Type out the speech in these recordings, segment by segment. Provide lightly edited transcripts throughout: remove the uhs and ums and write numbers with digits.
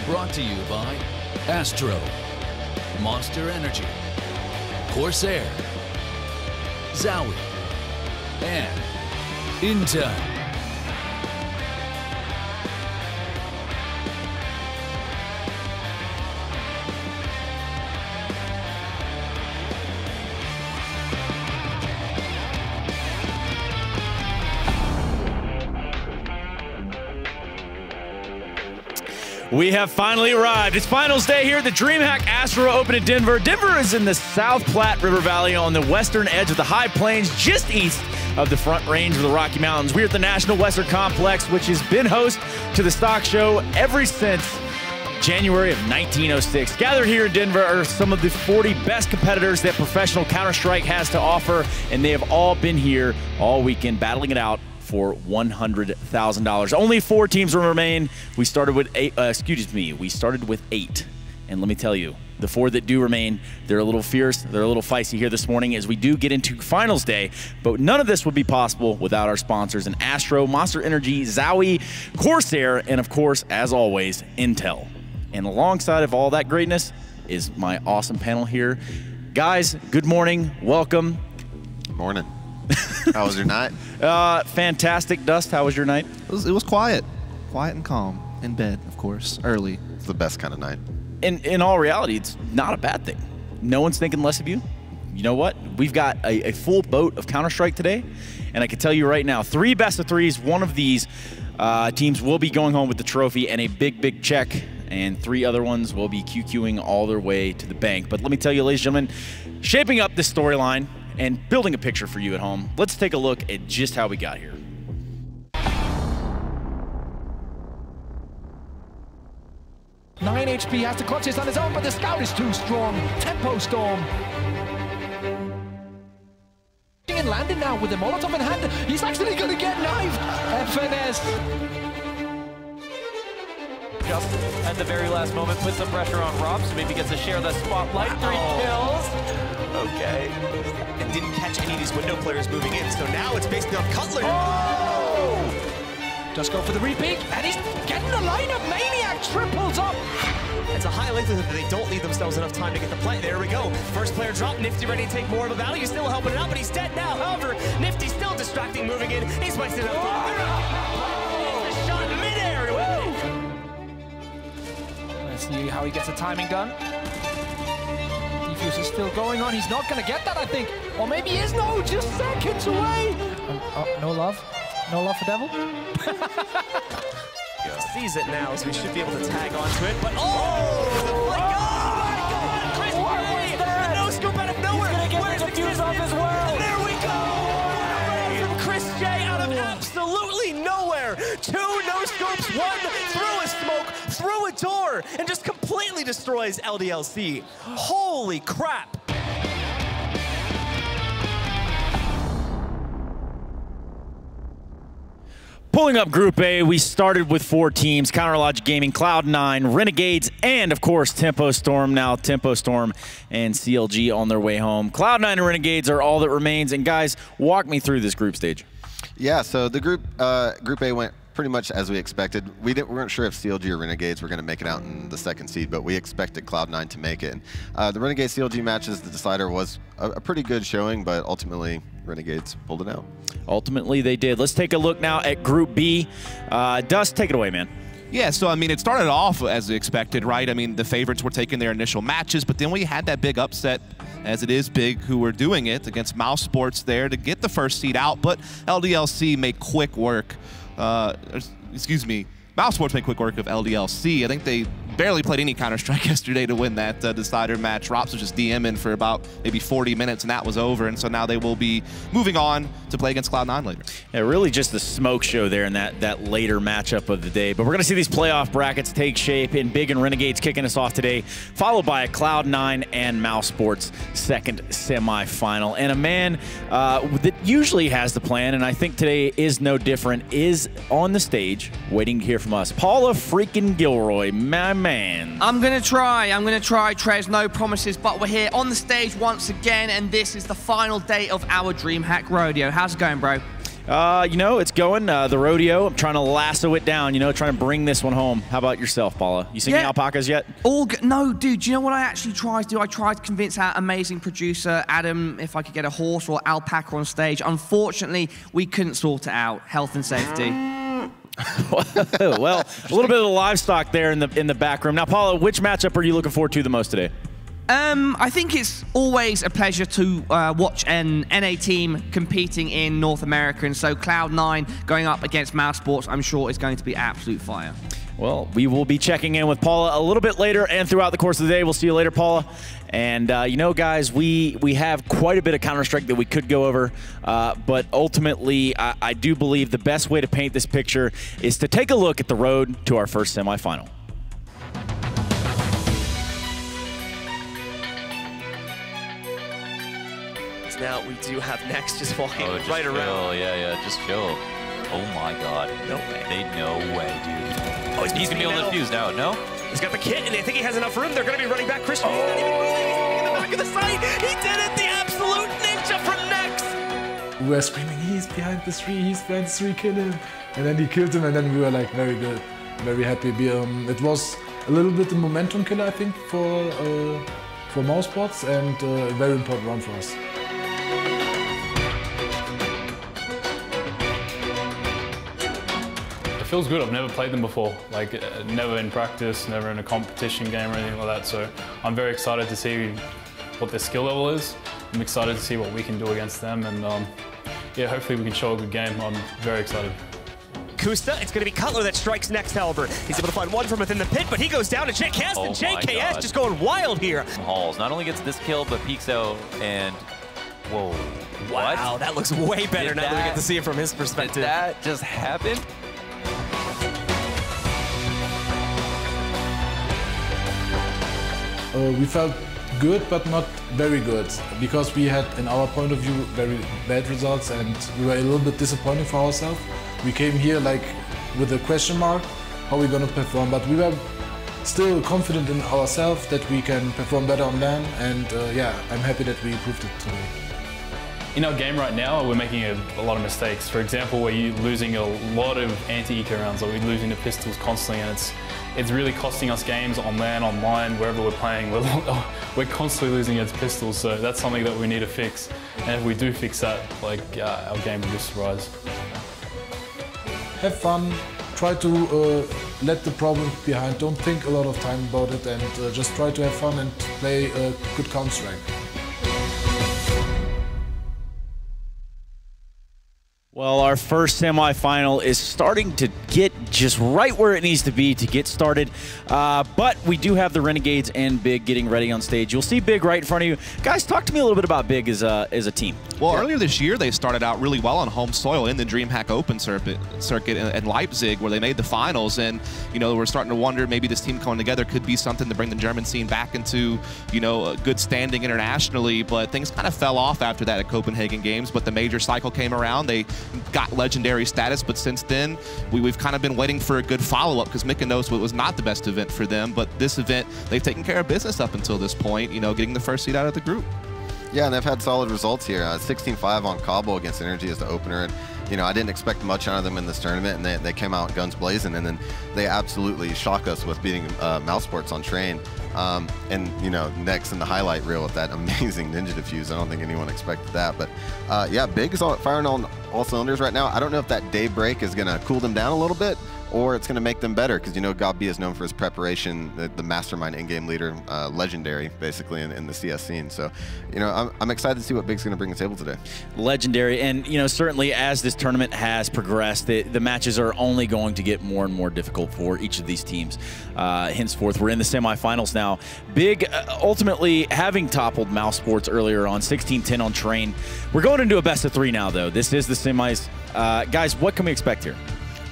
Brought to you by Astro, Monster Energy, Corsair, Zowie, and Intel. We have finally arrived. It's finals day here at the DreamHack Astro Open in Denver. Denver is in the South Platte River Valley on the western edge of the High Plains, just east of the Front Range of the Rocky Mountains. We're at the National Western Complex, which has been host to the stock show ever since January of 1906. Gathered here in Denver are some of the 40 best competitors that professional Counter-Strike has to offer, and they have all been here all weekend battling it out for $100,000. Only 4 teams will remain. We started with 8, we started with 8. And let me tell you, the 4 that do remain, they're a little fierce, they're a little feisty here this morning as we do get into finals day. But none of this would be possible without our sponsors in Astro, Monster Energy, Zowie, Corsair, and of course, as always, Intel. And alongside of all that greatness is my awesome panel here. Guys, good morning, welcome. Morning. How was your night? Fantastic. Dust, how was your night? It was quiet. Quiet and calm. In bed, of course, early. It's the best kind of night. In all reality, it's not a bad thing. No one's thinking less of you. You know what? We've got a full boat of Counter-Strike today, and I can tell you right now, 3 best of 3s. One of these teams will be going home with the trophy and a big, big check, and 3 other ones will be QQing all their way to the bank. But let me tell you, ladies and gentlemen, shaping up this storyline and building a picture for you at home, let's take a look at just how we got here. Nine HP has to clutch this on his own, but the Scout is too strong. Tempo Storm. And landed now with the Molotov in hand. He's actually going to get knifed. FNS. Just at the very last moment, put some pressure on Rob, so maybe gets a share of the spotlight. 3 kills. Okay. And didn't catch any of these window players moving in, so now it's basically on Cutler. Oh! Just go for the repeat, and he's getting the lineup. Maniac triples up. It's a high likelihood that they don't leave themselves enough time to get the play. There we go. First player drop. Nifty ready to take more of a value. He's still helping it out, but he's dead now. However, Nifty still distracting, moving in. He's wasting it up. A shot in midair. Let's see how he gets the timing done. Defuse is still going on. He's not going to get that, I think. Or maybe he is. No, just seconds away. No love. No love for Devil. Sees it now, so we should be able to tag onto it. But oh my God! Chris J, the no scope out of nowhere. He's gonna get the defuse off as well. There we go! From Chris J out of absolutely nowhere. 2 no scopes, 1 through a smoke, through a door, and just completely destroys LDLC. Holy crap! Pulling up Group A, we started with 4 teams: Counterlogic Gaming, Cloud9, Renegades, and of course Tempo Storm. Now Tempo Storm and CLG on their way home. Cloud9 and Renegades are all that remains. And guys, walk me through this group stage. Yeah, so the Group A went pretty much as we expected. We weren't sure if CLG or Renegades were going to make it out in the 2nd seed, but we expected Cloud9 to make it. The Renegade CLG matches, the decider was a pretty good showing, but ultimately Renegades pulled it out. Ultimately, they did. Let's take a look now at Group B. Dust, take it away, man. Yeah, so I mean, it started off as expected, right? I mean, the favorites were taking their initial matches, but then we had that big upset, as it is big, who were doing it against Mousesports there to get the 1st seed out, but LDLC made quick work. Mousesports made quick work of LDLC. I think they barely played any Counter-Strike yesterday to win that decider match. Rops was just DMing for about maybe 40 minutes, and that was over. And so now they will be moving on to play against Cloud9 later. Yeah, really just the smoke show there in that later matchup of the day. But we're going to see these playoff brackets take shape in Big and Renegades kicking us off today, followed by a Cloud9 and Mousesports 2nd semifinal. And a man that usually has the plan, and I think today is no different, is on the stage waiting to hear from us. Paula freaking Gilroy, my man. I'm gonna try, Trez, no promises, but we're here on the stage once again, and this is the final day of our DreamHack Rodeo. How's it going, bro? You know, it's going. The rodeo, I'm trying to lasso it down, you know, trying to bring this one home. How about yourself, Paula? You singing alpacas yet? No, dude, do you know what I actually tried to do? I tried to convince our amazing producer, Adam, if I could get a horse or alpaca on stage. Unfortunately, we couldn't sort it out. Health and safety. Well, a little bit of the livestock there in the back room. Now, Paula, which matchup are you looking forward to the most today? I think it's always a pleasure to watch an NA team competing in North America, and so Cloud9 going up against Mousesports, I'm sure is going to be absolute fire. Well, we will be checking in with Paula a little bit later and throughout the course of the day. We'll see you later, Paula. And, you know, guys, we have quite a bit of Counter-Strike that we could go over, but ultimately, I do believe the best way to paint this picture is to take a look at the road to our first semifinal. Now we do have Next just walking just right chill. around. Yeah, just chill. Oh my god. No way. No way, dude. Oh, he's gonna be able to defuse now, no? He's got the kit, and they think he has enough room. They're gonna be running back. Christian, he's not even moving. He's staying in the back of the site. He did it! The absolute ninja from Next! We were screaming, he's behind the tree, kill him. And then he killed him, and then we were like, very good, very happy. It was a little bit the momentum killer, I think, for Mousesports, and a very important round for us. It feels good. I've never played them before, like never in practice, never in a competition game or anything like that. So I'm very excited to see what their skill level is. I'm excited to see what we can do against them, and yeah, hopefully we can show a good game. I'm very excited. Kusta, it's going to be Cutler that strikes next, however. He's able to find one from within the pit, but he goes down to JKS, and JKS just going wild here. Halls not only gets this kill, but peeks out and... Whoa. Wow, what? that looks way better now that we get to see it from his perspective. Did that just happen? We felt good, but not very good, because we had, in our point of view, very bad results, and we were a little bit disappointed for ourselves. We came here like with a question mark, how we're going to perform, but we were still confident in ourselves that we can perform better on LAN, and yeah, I'm happy that we proved it today. In our game right now, we're making a lot of mistakes. For example, we're losing a lot of anti-eco rounds, or we're losing the pistols constantly, and it's really costing us games on LAN, online, wherever we're playing. We're constantly losing against pistols, so that's something that we need to fix. And if we do fix that, like our game will just rise. Have fun, try to let the problems behind, don't think a lot of time about it, and just try to have fun and play a good Counter-Strike. Well, our first semifinal is starting to get just right where it needs to be to get started. But we do have the Renegades and Big getting ready on stage. You'll see Big right in front of you. Guys, talk to me a little bit about Big as a team. Well, earlier this year, they started out really well on home soil in the DreamHack Open circuit in Leipzig, where they made the finals. And, you know, we're starting to wonder maybe this team coming together could be something to bring the German scene back into, you know, a good standing internationally. But things kind of fell off after that at Copenhagen Games. But the major cycle came around. They got legendary status, but since then, we've kind of been waiting for a good follow-up, because Mykonos was not the best event for them. But this event, they've taken care of business up until this point, you know, getting the first seed out of the group. Yeah, and they've had solid results here. 16-5 on Cobble against Energy as the opener. And, you know, I didn't expect much out of them in this tournament, and they came out guns blazing, and then they absolutely shocked us with beating Mousesports on Train. And, you know, next in the highlight reel with that amazing Ninja Defuse. I don't think anyone expected that. But, yeah, Big is firing on all cylinders right now. I don't know if that daybreak is going to cool them down a little bit, or it's going to make them better, because, you know, GOB is known for his preparation, the mastermind in-game leader, legendary, basically, in the CS scene. So, you know, I'm excited to see what Big's going to bring to the table today. Legendary, and, you know, certainly as this tournament has progressed, the matches are only going to get more and more difficult for each of these teams. Henceforth, we're in the semifinals now. Big, ultimately, having toppled Mousesports earlier on, 16-10 on Train. We're going into a best-of-3 now, though. This is the semis. Guys, what can we expect here?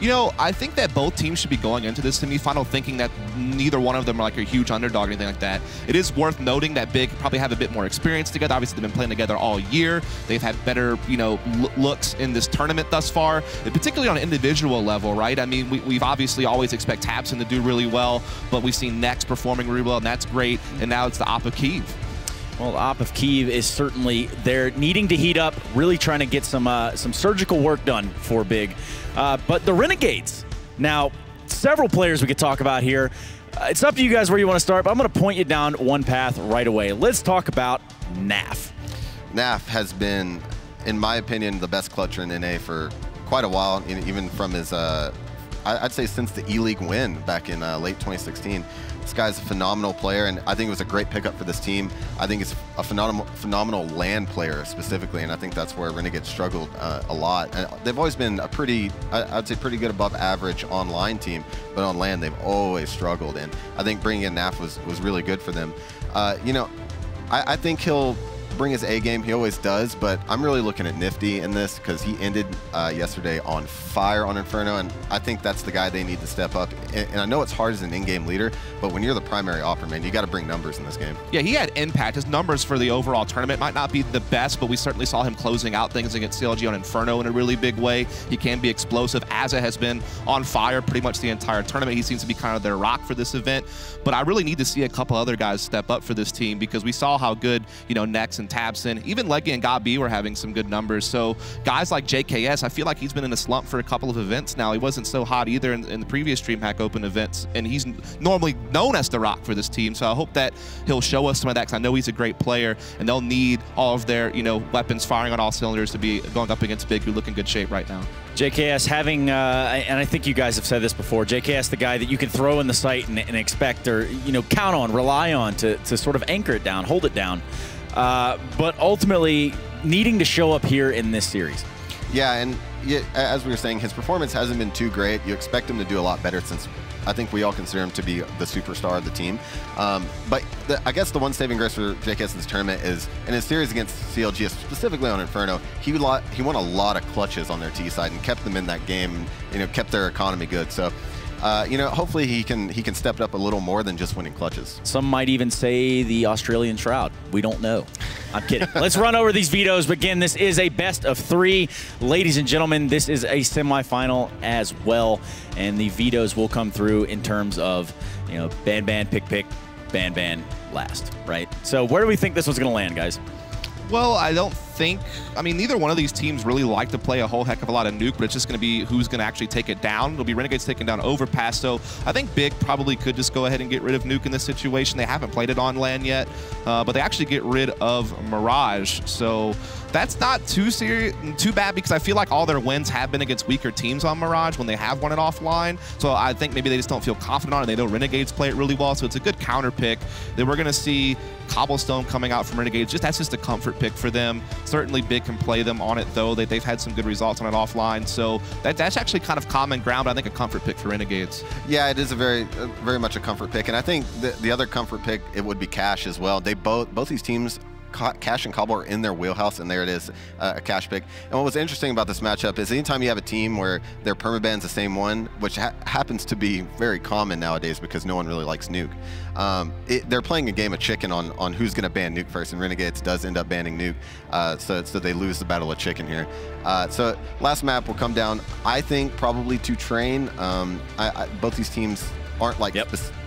You know, I think that both teams should be going into this semifinal thinking that neither one of them are like a huge underdog or anything like that. It is worth noting that Big probably have a bit more experience together. Obviously, they've been playing together all year. They've had better, you know, looks in this tournament thus far, and particularly on an individual level, right? I mean, we've obviously always expect tabseN to do really well, but we've seen Next performing really well, and that's great. And now it's the Oppa Kyiv. Well, Op of Kyiv is certainly there, needing to heat up, really trying to get some surgical work done for Big. But the Renegades, now, several players we could talk about here. It's up to you guys where you want to start, but I'm going to point you down one path right away. Let's talk about Naf. Naf has been, in my opinion, the best clutcher in NA for quite a while, even from his, I'd say since the E-League win back in late 2016. This guy's a phenomenal player, and I think it was a great pickup for this team. I think it's a phenomenal LAN player specifically, and I think that's where Renegade struggled a lot. And they've always been a pretty, I'd say pretty good above average online team, but on LAN they've always struggled, and I think bringing in Naf was really good for them. You know, I think he'll bring his A game. He always does, but I'm really looking at Nifty in this because he ended yesterday on fire on Inferno, and I think that's the guy they need to step up. And I know it's hard as an in-game leader, but when you're the primary opper, man, you got to bring numbers in this game. Yeah, he had impact. His numbers for the overall tournament might not be the best, but we certainly saw him closing out things against CLG on Inferno in a really big way. He can be explosive. Azza has been on fire pretty much the entire tournament. He seems to be kind of their rock for this event, but I really need to see a couple other guys step up for this team because we saw how good, you know, Nex and Tabson, even Leggy and Gabi were having some good numbers. So guys like JKS, I feel like he's been in a slump for a couple of events now. He wasn't so hot either in the previous DreamHack Open events, and he's normally known as the rock for this team. So I hope that he'll show us some of that because I know he's a great player, and they'll need all of their, you know, weapons firing on all cylinders to be going up against Big, who look in good shape right now. JKS having, and I think you guys have said this before, JKS the guy that you can throw in the sight and expect or, you know, count on, rely on to sort of anchor it down, hold it down. But ultimately needing to show up here in this series. Yeah, and as we were saying, his performance hasn't been too great. You expect him to do a lot better since I think we all consider him to be the superstar of the team. But I guess the one saving grace for JKS in this tournament is in his series against CLG, specifically on Inferno, he won a lot of clutches on their T side and kept them in that game, and, you know, kept their economy good. So you know, hopefully he can step it up a little more than just winning clutches. Some might even say the Australian Shroud. We don't know. I'm kidding. Let's run over these vetoes. But again, this is a best of 3. Ladies and gentlemen, this is a semifinal as well. And the vetoes will come through in terms of, you know, ban, pick, ban, last, right? So where do we think this one's going to land, guys? Well, I don't think, I mean, neither one of these teams really like to play a whole heck of a lot of nuke, but it's just going to be who's going to actually take it down. It'll be Renegades taking down Overpass, so I think Big probably could just go ahead and get rid of nuke in this situation. They haven't played it on LAN yet, but they actually get rid of Mirage, so that's not too bad because I feel like all their wins have been against weaker teams on Mirage when they have won it offline. So I think maybe they just don't feel confident on it. They know Renegades play it really well, so it's a good counter pick. Then we're going to see Cobblestone coming out from Renegades. That's just a comfort pick for them. Certainly Big can play them on it, though. They've had some good results on it offline. So that's actually kind of common ground, but I think a comfort pick for Renegades. Yeah, it is a very much a comfort pick. And I think the other comfort pick, it would be Cash as well. They both these teams, Cash and Cobble, are in their wheelhouse, and there it is, a Cash pick. And what was interesting about this matchup is anytime you have a team where their permaban's the same one, which happens to be very common nowadays because no one really likes nuke, they're playing a game of chicken on who's going to ban nuke first, and Renegades does end up banning nuke, so they lose the battle of chicken here. So last map will come down, I think, probably to Train. Both these teams aren't like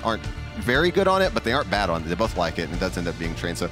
aren't very good on it, but they aren't bad on it. They both like it, and it does end up being Train. So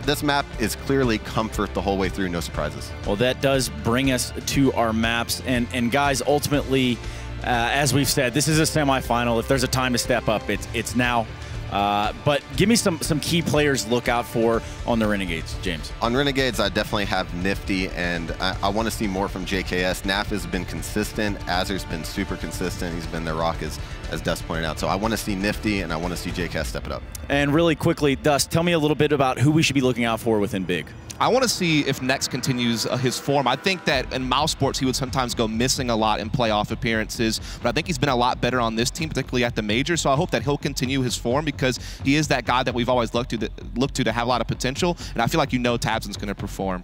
this map is clearly comfort the whole way through, no surprises. Well, that does bring us to our maps. And guys, ultimately, as we've said, this is a semifinal. If there's a time to step up, it's now. But give me some key players to look out for on the Renegades, James. On Renegades, I definitely have Nifty, and I want to see more from JKS. Naf has been consistent. Azur's been super consistent. He's been their rock, as Dust pointed out. So I want to see Nifty, and I want to see JKS step it up. And really quickly, Dust, tell me a little bit about who we should be looking out for within Big. I want to see if Nex continues his form. I think that in Mouse Sports, he would sometimes go missing a lot in playoff appearances, but I think he's been a lot better on this team, particularly at the major. So I hope that he'll continue his form because he is that guy that we've always looked to have a lot of potential, and I feel like Tabson's going to perform.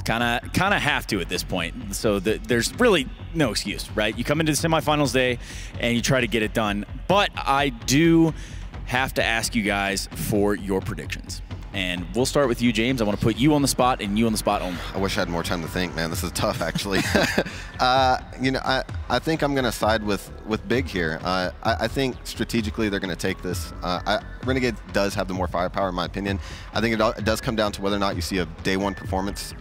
Kind of have to at this point. So there's really no excuse, right? You come into the semifinals day and you try to get it done. But I do have to ask you guys for your predictions. And we'll start with you, James. I want to put you on the spot and you on the spot only. I wish I had more time to think, man. This is tough, actually. You know, I think I'm going to side with Big here. I think strategically they're going to take this. Renegade does have the more firepower, in my opinion. I think it does come down to whether or not you see a day one performance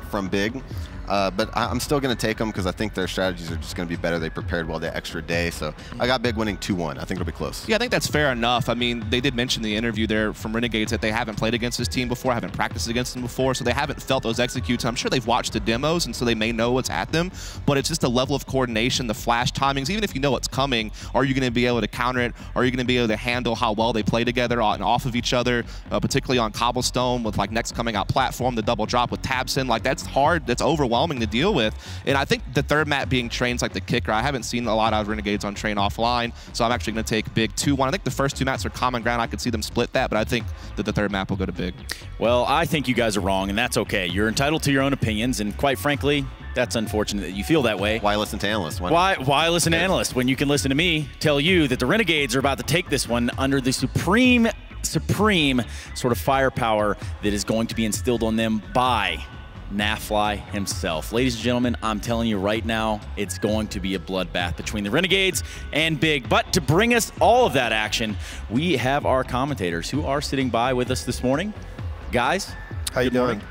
from Big. But I'm still going to take them because I think their strategies are just going to be better. They prepared well the extra day. So I got Big winning 2-1. I think it'll be close. Yeah, I think that's fair enough. I mean, they did mention in the interview there from Renegades that they haven't played against this team before, haven't practiced against them before, so they haven't felt those executes. I'm sure they've watched the demos, and so they may know what's at them. But it's just the level of coordination, the flash timings. Even if you know what's coming, are you going to be able to counter it? Are you going to be able to handle how well they play together and off of each other, particularly on Cobblestone with like next coming out platform, the double drop with Tabson? Like, that's hard. That's overwhelming to deal with. And I think the third map being Train's like the kicker. I haven't seen a lot out of Renegades on Train offline, so I'm actually going to take Big 2-1. I think the first two maps are common ground. I could see them split that, but I think that the third map will go to Big. Well, I think you guys are wrong, and that's okay. You're entitled to your own opinions, and quite frankly, that's unfortunate that you feel that way. Why listen to analysts? Why listen to analysts when you can listen to me tell you that the Renegades are about to take this one under the supreme sort of firepower that is going to be instilled on them by Nafly himself. Ladies and gentlemen, I'm telling you right now, it's going to be a bloodbath between the Renegades and Big. But to bring us all of that action, we have our commentators who are sitting by with us this morning. Guys, how you doing?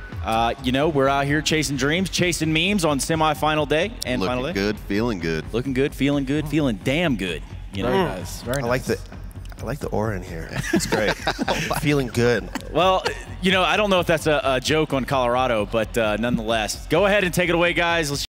You know, we're out here chasing dreams, chasing memes on semifinal day and final day. Looking good, feeling good. Looking good, feeling good, feeling damn good. You know, very nice. Very nice. I like the aura in here. It's great. Feeling good. Well, you know, I don't know if that's a joke on Colorado, but nonetheless, go ahead and take it away, guys. Let's